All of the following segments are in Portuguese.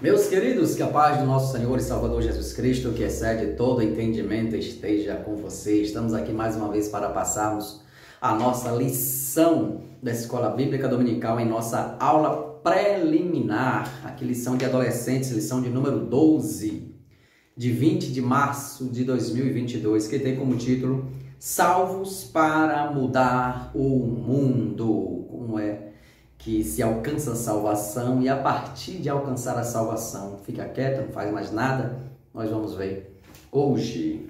Meus queridos, que a paz do nosso Senhor e Salvador Jesus Cristo, que excede todo entendimento, esteja com você. Estamos aqui mais uma vez para passarmos a nossa lição da Escola Bíblica Dominical em nossa aula preliminar, aqui lição de adolescentes, lição de número 12, de 20 de março de 2022, que tem como título Salvos para mudar o mundo. Como é que se alcança a salvação e a partir de alcançar a salvação, fica quieto, não faz mais nada? Nós vamos ver hoje.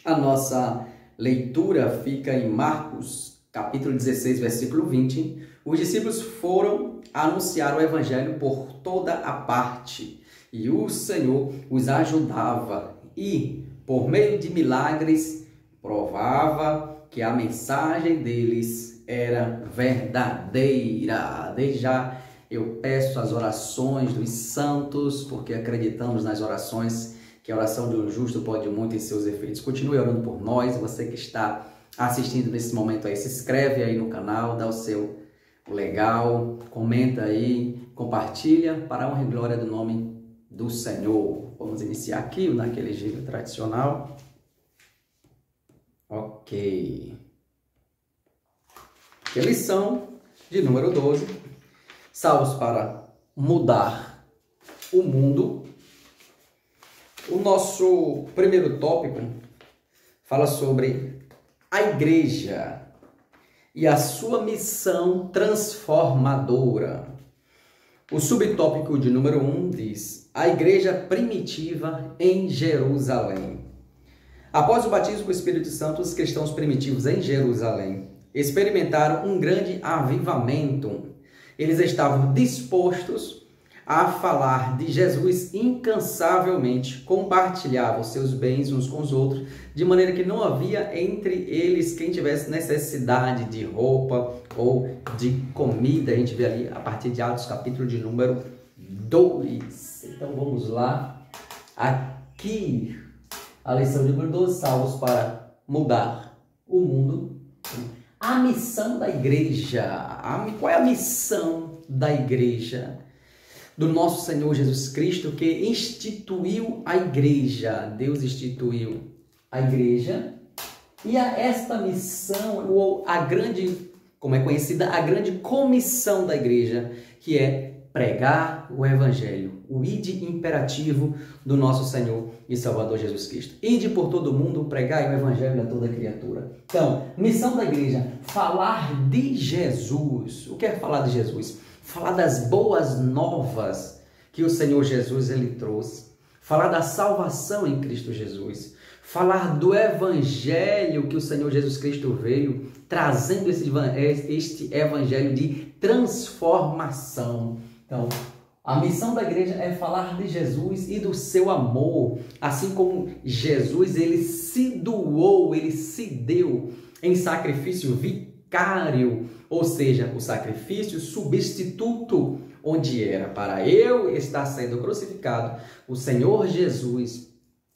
A nossa leitura fica em Marcos, capítulo 16, versículo 20. Os discípulos foram anunciar o evangelho por toda a parte e o Senhor os ajudava e, por meio de milagres, provava que a mensagem deles era verdadeira. Desde já eu peço as orações dos santos, porque acreditamos nas orações, que a oração de um justo pode muito em seus efeitos. Continue orando por nós. Você que está assistindo nesse momento aí, se inscreve aí no canal, dá o seu legal, comenta aí, compartilha para a honra e glória do nome do Senhor. Vamos iniciar aqui naquele jeito tradicional. Ok. Que é a lição de número 12, salvos para mudar o mundo. O nosso primeiro tópico fala sobre a igreja e a sua missão transformadora. O subtópico de número 1 diz: a igreja primitiva em Jerusalém. Após o batismo com o Espírito Santo, os cristãos primitivos em Jerusalém experimentaram um grande avivamento. Eles estavam dispostos a falar de Jesus incansavelmente, compartilhavam seus bens uns com os outros, de maneira que não havia entre eles quem tivesse necessidade de roupa ou de comida. A gente vê ali a partir de Atos, capítulo de número 2. Então vamos lá. Aqui, a lição de número 12, salvos para mudar o mundo. A missão da igreja. Qual é a missão da igreja? Do nosso Senhor Jesus Cristo, que instituiu a igreja. Deus instituiu a igreja. E a esta missão, ou a grande, como é conhecida, a grande comissão da igreja, que é pregar o evangelho, o ide imperativo do nosso Senhor e Salvador Jesus Cristo. Ide por todo o mundo, pregai o evangelho a toda criatura. Então, missão da igreja, falar de Jesus. O que é falar de Jesus? Falar das boas novas que o Senhor Jesus ele trouxe. Falar da salvação em Cristo Jesus. Falar do evangelho que o Senhor Jesus Cristo veio, trazendo este evangelho de transformação. Então, a missão da igreja é falar de Jesus e do seu amor, assim como Jesus ele se doou, ele se deu em sacrifício vicário, ou seja, o sacrifício substituto, onde era para eu estar sendo crucificado, o Senhor Jesus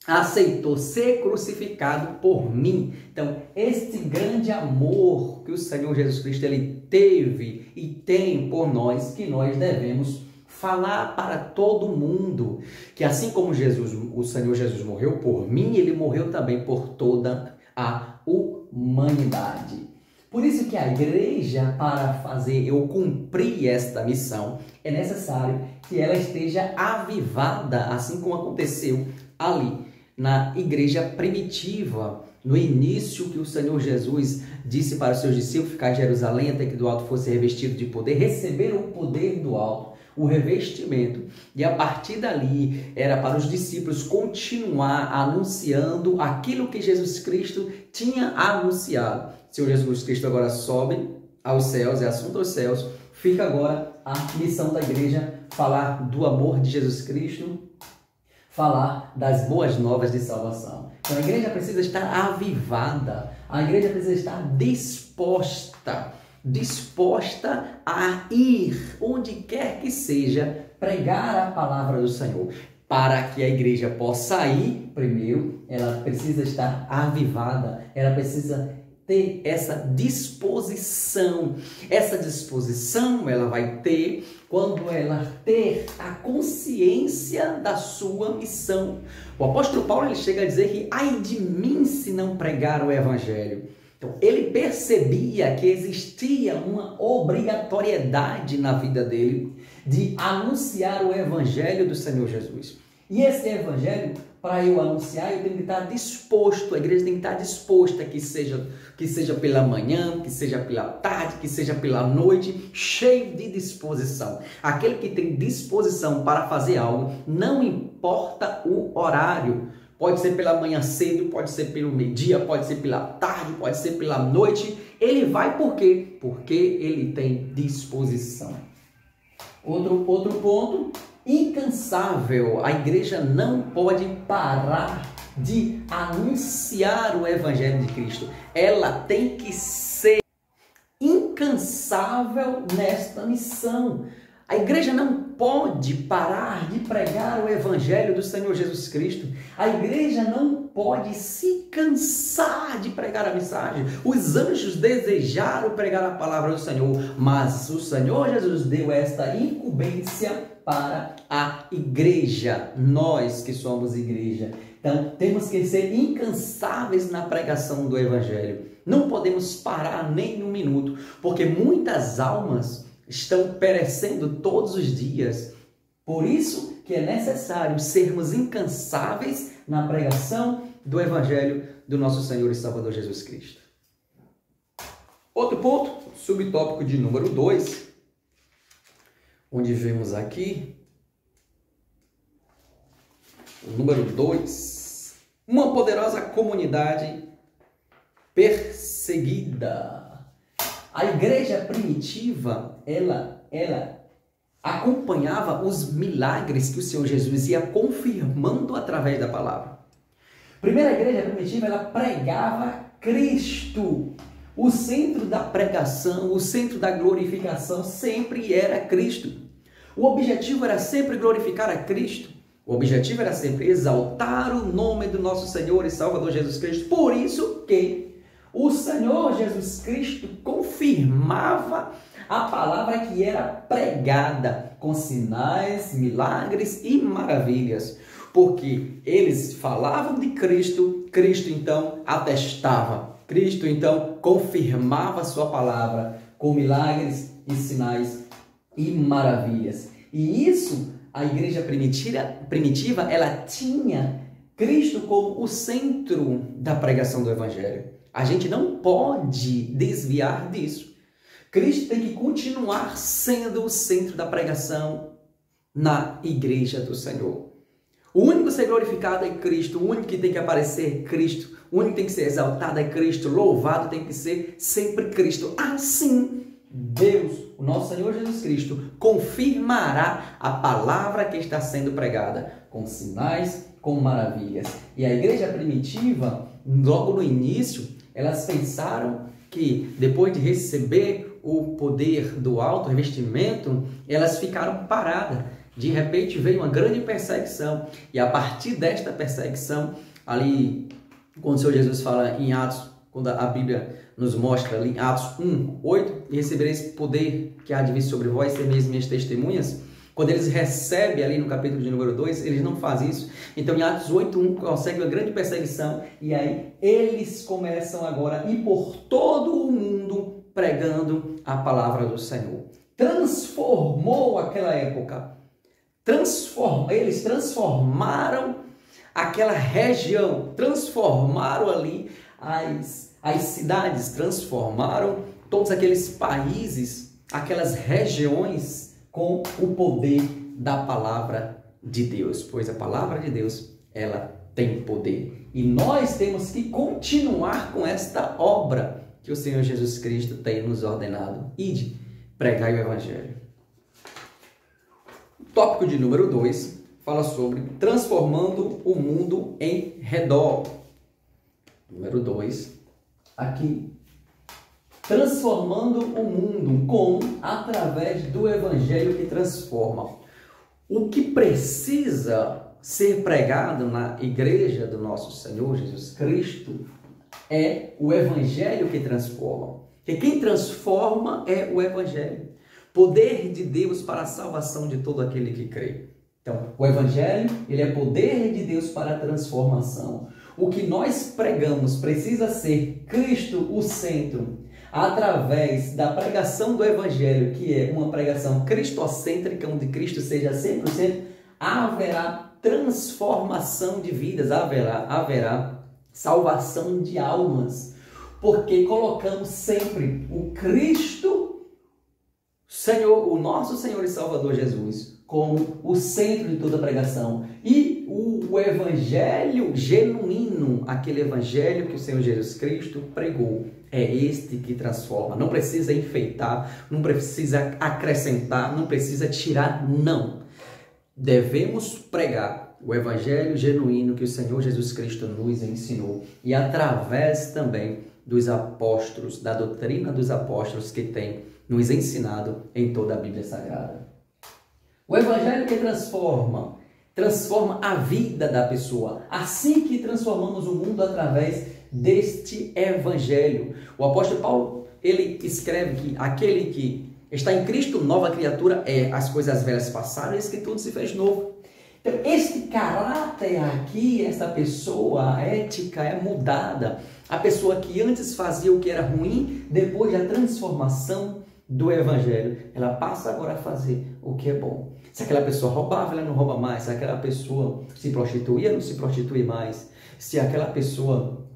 aceitou ser crucificado por mim. Então, este grande amor que o Senhor Jesus Cristo ele teve e tem por nós, que nós devemos falar para todo mundo, que assim como o Senhor Jesus morreu por mim, ele morreu também por toda a humanidade. Por isso que a igreja, para fazer eu cumprir esta missão, é necessário que ela esteja avivada, assim como aconteceu ali na igreja primitiva, no início que o Senhor Jesus disse para os seus discípulos ficar em Jerusalém até que do alto fosse revestido de poder, receberam o poder do alto, o revestimento, e a partir dali era para os discípulos continuar anunciando aquilo que Jesus Cristo tinha anunciado. O Senhor Jesus Cristo agora sobe aos céus, é assunto aos céus, fica agora a missão da igreja, falar do amor de Jesus Cristo, falar das boas novas de salvação. Então a igreja precisa estar avivada, a igreja precisa estar disposta a ir onde quer que seja, pregar a palavra do Senhor. Para que a igreja possa ir, primeiro, ela precisa estar avivada, ela precisa ter essa disposição. Essa disposição ela vai ter quando ela ter a consciência da sua missão. O apóstolo Paulo ele chega a dizer que ai de mim se não pregar o evangelho. Então, ele percebia que existia uma obrigatoriedade na vida dele de anunciar o evangelho do Senhor Jesus. E esse evangelho, para eu anunciar, eu tenho que estar disposto, a igreja tem que estar disposta, que seja pela manhã, que seja pela tarde, que seja pela noite, cheio de disposição. Aquele que tem disposição para fazer algo, não importa o horário. Pode ser pela manhã cedo, pode ser pelo meio-dia, pode ser pela tarde, pode ser pela noite. Ele vai por quê? Porque ele tem disposição. Outro ponto, incansável. A igreja não pode parar de anunciar o evangelho de Cristo. Ela tem que ser incansável nesta missão. A igreja não pode parar de pregar o evangelho do Senhor Jesus Cristo. A igreja não pode se cansar de pregar a mensagem. Os anjos desejaram pregar a palavra do Senhor, mas o Senhor Jesus deu esta incumbência para a igreja, nós que somos igreja. Então, temos que ser incansáveis na pregação do evangelho. Não podemos parar nem um minuto, porque muitas almas estão perecendo todos os dias. Por isso que é necessário sermos incansáveis na pregação do evangelho do nosso Senhor e Salvador Jesus Cristo. Outro ponto, subtópico de número 2, onde vemos aqui, o número 2, uma poderosa comunidade perseguida. A igreja primitiva, ela acompanhava os milagres que o Senhor Jesus ia confirmando através da palavra. Primeira igreja primitiva, ela pregava Cristo. O centro da pregação, o centro da glorificação sempre era Cristo. O objetivo era sempre glorificar a Cristo. O objetivo era sempre exaltar o nome do nosso Senhor e Salvador Jesus Cristo. Por isso que o Senhor Jesus Cristo confirmava a palavra que era pregada com sinais, milagres e maravilhas. Porque eles falavam de Cristo, Cristo então atestava, Cristo então confirmava a sua palavra com milagres e sinais e maravilhas. E isso, a igreja primitiva, ela tinha Cristo como o centro da pregação do evangelho. A gente não pode desviar disso. Cristo tem que continuar sendo o centro da pregação na igreja do Senhor. O único a ser glorificado é Cristo, o único que tem que aparecer é Cristo, o único que tem que ser exaltado é Cristo, louvado tem que ser sempre Cristo. Assim, Deus, o nosso Senhor Jesus Cristo, confirmará a palavra que está sendo pregada, com sinais, com maravilhas. E a igreja primitiva, logo no início, elas pensaram que depois de receber o poder do alto, revestimento, elas ficaram paradas. De repente veio uma grande perseguição. E a partir desta perseguição, ali, quando o Senhor Jesus fala em Atos, quando a Bíblia nos mostra ali, Atos 1, 8, e recebereis poder que há de vir sobre vós, sereis minhas testemunhas. Quando eles recebem ali no capítulo de número 2, eles não fazem isso. Então, em Atos 8:1, consegue uma grande perseguição. E aí, eles começam agora a ir por todo o mundo pregando a palavra do Senhor. Transformou aquela época. Eles transformaram aquela região. Transformaram ali as cidades. Transformaram todos aqueles países, aquelas regiões, com o poder da palavra de Deus, pois a palavra de Deus, ela tem poder. E nós temos que continuar com esta obra que o Senhor Jesus Cristo tem nos ordenado. Ide, pregai o evangelho. O tópico de número 2 fala sobre transformando o mundo em redor. Número 2, aqui. Transformando o mundo através do evangelho que transforma. O que precisa ser pregado na igreja do nosso Senhor Jesus Cristo é o Evangelho que transforma. Porque quem transforma é o Evangelho. Poder de Deus para a salvação de todo aquele que crê. Então, o Evangelho, ele é poder de Deus para a transformação. O que nós pregamos precisa ser Cristo o centro, através da pregação do Evangelho, que é uma pregação cristocêntrica, onde Cristo seja 100%, haverá transformação de vidas, haverá salvação de almas, porque colocamos sempre o Cristo, Senhor, o nosso Senhor e Salvador Jesus, como o centro de toda a pregação. E o Evangelho genuíno, aquele Evangelho que o Senhor Jesus Cristo pregou, é este que transforma. Não precisa enfeitar, não precisa acrescentar, não precisa tirar, não. Devemos pregar o Evangelho genuíno que o Senhor Jesus Cristo nos ensinou, e através também dos apóstolos, da doutrina dos apóstolos que tem nos ensinado em toda a Bíblia Sagrada. O Evangelho que transforma a vida da pessoa, assim que transformamos o mundo através deste Evangelho. O apóstolo Paulo, ele escreve que aquele que está em Cristo, nova criatura, as coisas velhas passaram, eis que tudo se fez novo. Então, este caráter aqui, esta pessoa, a ética é mudada. A pessoa que antes fazia o que era ruim, depois da transformação do Evangelho, ela passa agora a fazer o que é bom. Se aquela pessoa roubava, ela não rouba mais. Se aquela pessoa se prostituía, não se prostitui mais. Se aquela pessoa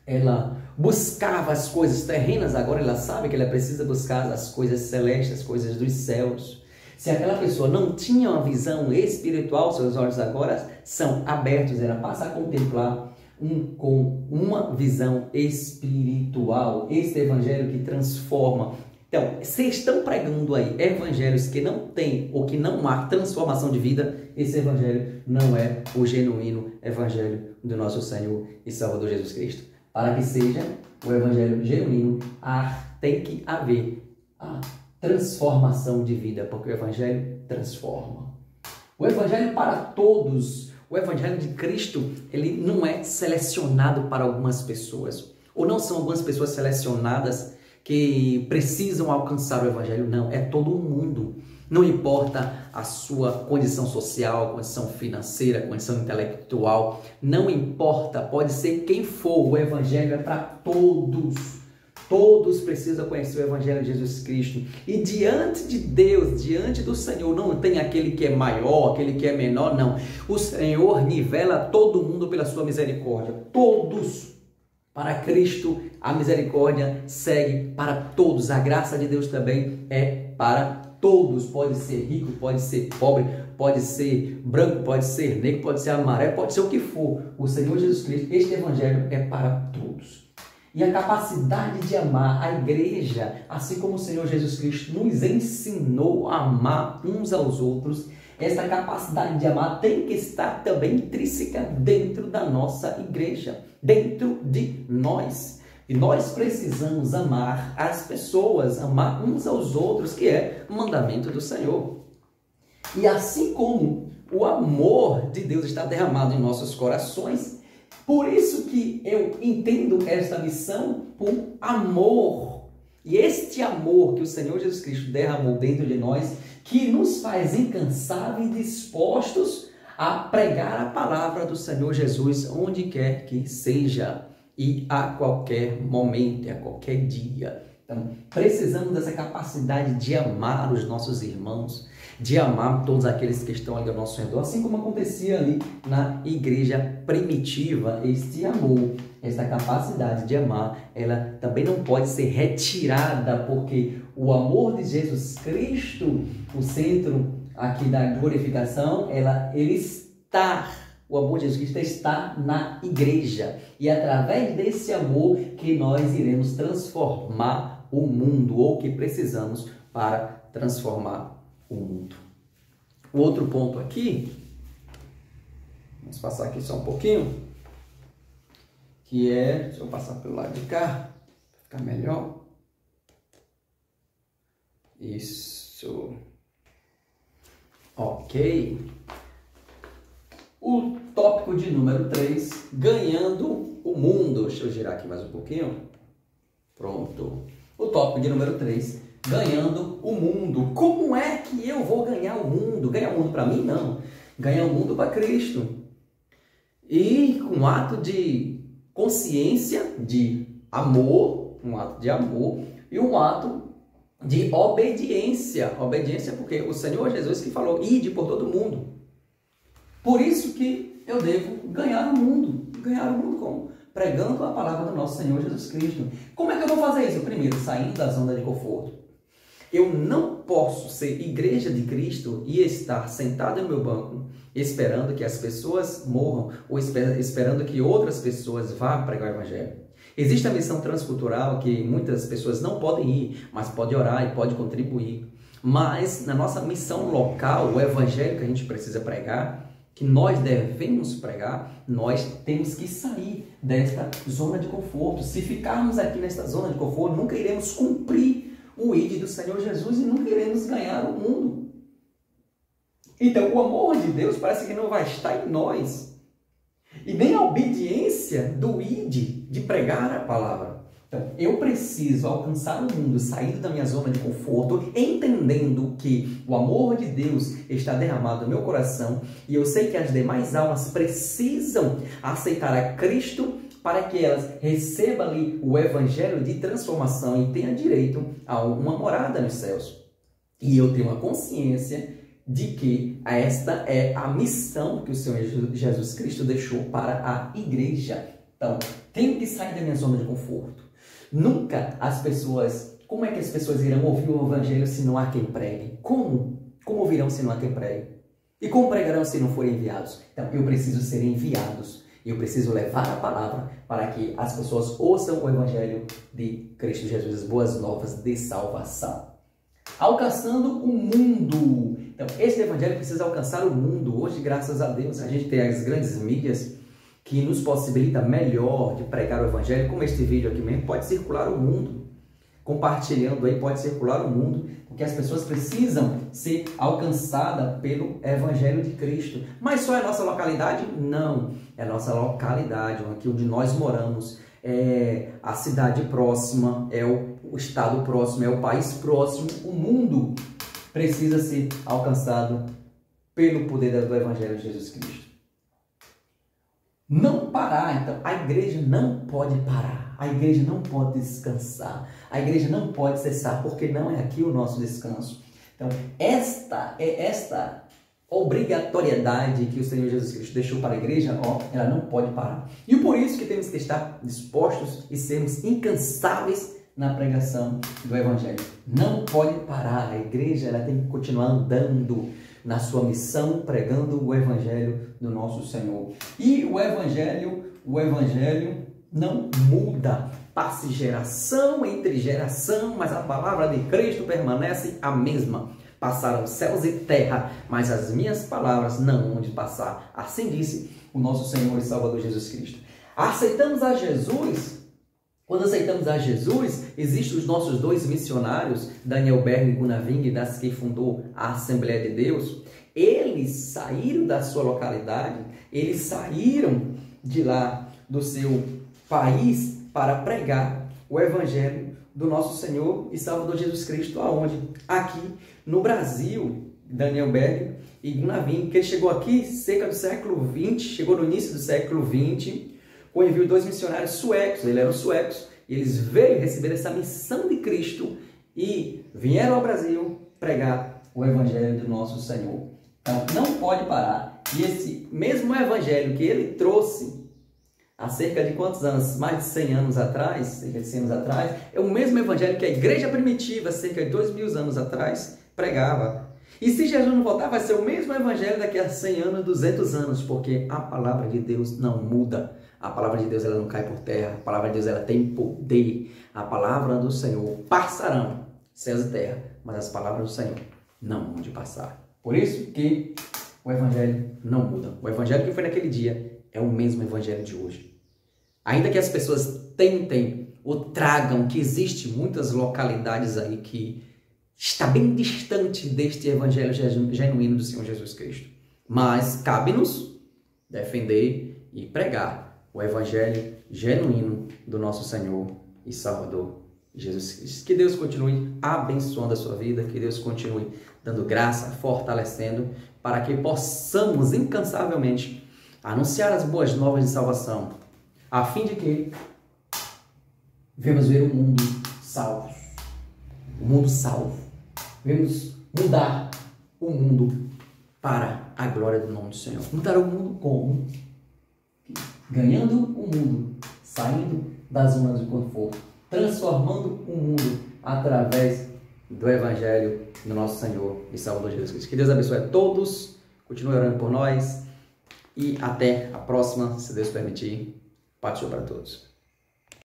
ela buscava as coisas terrenas, agora ela sabe que ela precisa buscar as coisas celestes, as coisas dos céus. Se aquela pessoa não tinha uma visão espiritual, seus olhos agora são abertos, ela passa a contemplar com uma visão espiritual. Este Evangelho que transforma. Então, vocês estão pregando aí evangelhos que não tem ou que não há transformação de vida, esse Evangelho não é o genuíno Evangelho do nosso Senhor e Salvador Jesus Cristo. Para que seja o Evangelho genuíno, tem que haver a transformação de vida, porque o Evangelho transforma. O Evangelho para todos, o Evangelho de Cristo, ele não é selecionado para algumas pessoas, ou não são algumas pessoas selecionadas que precisam alcançar o Evangelho, não, é todo mundo. Não importa a sua condição social, condição financeira, condição intelectual, não importa, pode ser quem for, o Evangelho é para todos. Todos precisam conhecer o Evangelho de Jesus Cristo. E diante de Deus, diante do Senhor, não tem aquele que é maior, aquele que é menor, não. O Senhor nivela todo mundo pela sua misericórdia. Todos. Para Cristo, a misericórdia segue para todos. A graça de Deus também é para todos. Pode ser rico, pode ser pobre, pode ser branco, pode ser negro, pode ser amarelo, pode ser o que for. O Senhor Jesus Cristo, este Evangelho é para todos. E a capacidade de amar a igreja, assim como o Senhor Jesus Cristo nos ensinou a amar uns aos outros, essa capacidade de amar tem que estar também intrínseca dentro da nossa igreja, dentro de nós. E nós precisamos amar as pessoas, amar uns aos outros, que é o mandamento do Senhor. E assim como o amor de Deus está derramado em nossos corações, por isso que eu entendo esta missão por amor. E este amor que o Senhor Jesus Cristo derramou dentro de nós, que nos faz incansáveis e dispostos a pregar a palavra do Senhor Jesus onde quer que seja e a qualquer momento, a qualquer dia. Então, precisamos dessa capacidade de amar os nossos irmãos, de amar todos aqueles que estão ali ao nosso redor, assim como acontecia ali na igreja primitiva. Este amor, esta capacidade de amar, ela também não pode ser retirada, porque o amor de Jesus Cristo, o centro aqui da glorificação, ele está, o amor de Jesus Cristo está na igreja. E é através desse amor que nós iremos transformar o mundo, ou que precisamos para transformar o mundo. O outro ponto aqui, vamos passar aqui só um pouquinho, que é, deixa eu passar pelo lado de cá, para ficar melhor. Isso. Ok. O tópico de número 3, ganhando o mundo. Deixa eu girar aqui mais um pouquinho. Pronto. O tópico de número 3, ganhando o mundo. Como é que eu vou ganhar o mundo? Ganhar o mundo para mim? Não. Ganhar o mundo para Cristo. E com um ato de consciência, de amor, um ato de amor e um ato de obediência. Obediência porque o Senhor Jesus que falou, ide por todo mundo. Por isso que eu devo ganhar o mundo. Ganhar o mundo como? Pregando a palavra do nosso Senhor Jesus Cristo. Como é que eu vou fazer isso? Primeiro, saindo da zona de conforto. Eu não posso ser igreja de Cristo e estar sentado no meu banco esperando que as pessoas morram ou esperando que outras pessoas vá pregar o evangelho. Existe a missão transcultural que muitas pessoas não podem ir, mas pode orar e pode contribuir. Mas na nossa missão local, o evangelho que a gente precisa pregar, que nós devemos pregar, nós temos que sair desta zona de conforto. Se ficarmos aqui nesta zona de conforto, nunca iremos cumprir o ide do Senhor Jesus e nunca iremos ganhar o mundo. Então, o amor de Deus parece que não vai estar em nós. E nem a obediência do ide, de pregar a palavra. Então, eu preciso alcançar o mundo, saindo da minha zona de conforto, entendendo que o amor de Deus está derramado no meu coração e eu sei que as demais almas precisam aceitar a Cristo para que elas recebam ali o evangelho de transformação e tenham direito a uma morada nos céus. E eu tenho uma consciência de que esta é a missão que o Senhor Jesus Cristo deixou para a igreja. Então, tenho que sair da minha zona de conforto. Nunca as pessoas... Como é que as pessoas irão ouvir o evangelho se não há quem pregue? Como? Como ouvirão se não há quem pregue? E como pregarão se não forem enviados? Então, eu preciso ser enviados. Eu preciso levar a palavra para que as pessoas ouçam o evangelho de Cristo Jesus, as boas novas de salvação. Alcançando o mundo. Então, este evangelho precisa alcançar o mundo. Hoje, graças a Deus, a gente tem as grandes mídias que nos possibilita melhor de pregar o evangelho, como este vídeo aqui mesmo, pode circular o mundo. Compartilhando aí, pode circular o mundo, porque as pessoas precisam ser alcançadas pelo evangelho de Cristo. Mas só é a nossa localidade? Não. É a nossa localidade, aqui onde nós moramos, é a cidade próxima, é o estado próximo, é o país próximo. O mundo precisa ser alcançado pelo poder do evangelho de Jesus Cristo. Não parar, então, a igreja não pode parar, a igreja não pode descansar, a igreja não pode cessar, porque não é aqui o nosso descanso. Então, esta obrigatoriedade que o Senhor Jesus Cristo deixou para a igreja, ela não pode parar. E por isso que temos que estar dispostos e sermos incansáveis na pregação do evangelho. Não pode parar, a igreja ela tem que continuar andando na sua missão, pregando o evangelho do nosso Senhor. E o evangelho não muda. Passe geração entre geração, mas a palavra de Cristo permanece a mesma. Passaram céus e terra, mas as minhas palavras não hão de passar. Assim disse o nosso Senhor e Salvador Jesus Cristo. Aceitamos a Jesus. Quando aceitamos a Jesus, existem os nossos dois missionários, Daniel Berg e Gunnar Ving, das que fundou a Assembleia de Deus. Eles saíram da sua localidade, eles saíram de lá, do seu país, para pregar o evangelho do nosso Senhor e Salvador Jesus Cristo. Aonde? Aqui no Brasil. Daniel Berg e Gunnar Ving, que ele chegou aqui cerca do século XX, chegou no início do século XX, com o envio de dois missionários suecos. Eles eram suecos e eles veio receber essa missão de Cristo e vieram ao Brasil pregar o evangelho do nosso Senhor. Então, não pode parar. E esse mesmo evangelho que ele trouxe há cerca de quantos anos? Mais de 100 anos atrás, cerca de 100 anos atrás, é o mesmo evangelho que a igreja primitiva, cerca de 2000 anos atrás, pregava. E se Jesus não voltar, vai ser o mesmo evangelho daqui a 100 anos, 200 anos, porque a palavra de Deus não muda. A palavra de Deus ela não cai por terra, a palavra de Deus ela tem poder. A palavra do Senhor passarão céus e terra, mas as palavras do Senhor não vão de passar. Por isso que o evangelho não muda. O evangelho que foi naquele dia é o mesmo evangelho de hoje. Ainda que as pessoas tentem ou tragam que existe muitas localidades aí que está bem distante deste evangelho genuíno do Senhor Jesus Cristo. Mas cabe-nos defender e pregar o Evangelho genuíno do nosso Senhor e Salvador Jesus Cristo. Que Deus continue abençoando a sua vida, que Deus continue dando graça, fortalecendo, para que possamos incansavelmente anunciar as boas novas de salvação, a fim de que venhamos ver o mundo salvo. O mundo salvo. Venhamos mudar o mundo para a glória do nome do Senhor. Mudar o mundo como? Ganhando o mundo, saindo da zona de conforto, transformando o mundo através do Evangelho do nosso Senhor e Salvador Jesus Cristo. Que Deus abençoe a todos, continue orando por nós e até a próxima, se Deus permitir. Paz para todos.